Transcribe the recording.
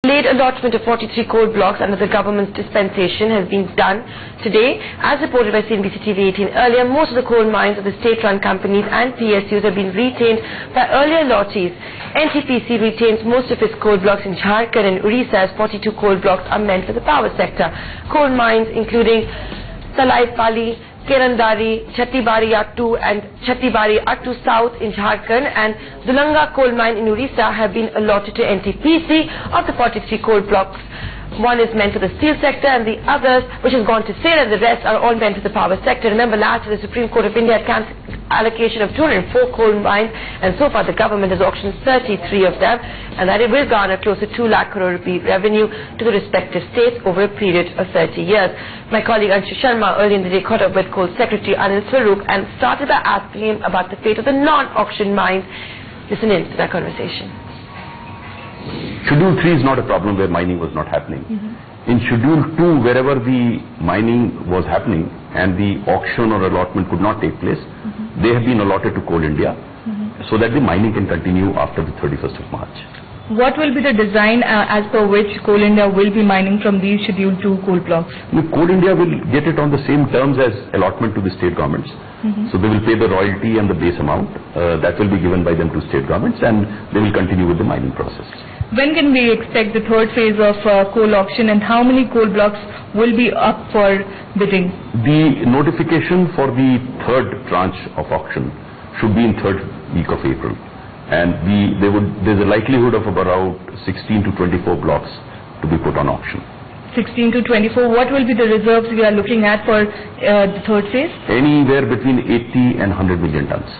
Late allotment of 43 coal blocks under the government's dispensation has been done today. As reported by CNBC TV 18 earlier, most of the coal mines of the state-run companies and PSUs have been retained by earlier allottees. NTPC retains most of its coal blocks in Jharkhand and Odisha, as 42 coal blocks are meant for the power sector. Coal mines including Salaipalli, Kerandari, Chhattibari Attu and Chhattibari Attu South in Jharkhand and Dulanga coal mine in Odisha have been allotted to NTPC. Of the 43 coal blocks, one is meant for the steel sector and the others, which has gone to sale, and the rest are all meant for the power sector. Remember, last year the Supreme Court of India had cancelled allocation of 204 coal mines, and so far the government has auctioned 33 of them, and that it will garner close to 2 lakh crore rupee revenue to the respective states over a period of 30 years. My colleague Anshu Sharma earlier in the day caught up with Coal Secretary Anil Swarup and started by asking him about the fate of the non-auction mines. Listen in to that conversation. Schedule 3 is not a problem where mining was not happening. In Schedule 2, wherever the mining was happening and the auction or allotment could not take place, they have been allotted to Coal India so that the mining can continue after the 31st of March. What will be the design as per which Coal India will be mining from these Schedule 2 coal blocks? Coal India will get it on the same terms as allotment to the state governments. So they will pay the royalty and the base amount that will be given by them to state governments, and they will continue with the mining process. When can we expect the third phase of coal auction, and how many coal blocks will be up for bidding? The notification for the third tranche of auction should be in third week of April, and there's a likelihood of about 16 to 24 blocks to be put on auction. 16 to 24. What will be the reserves we are looking at for the third phase? Anywhere between 80 and 100 million tons.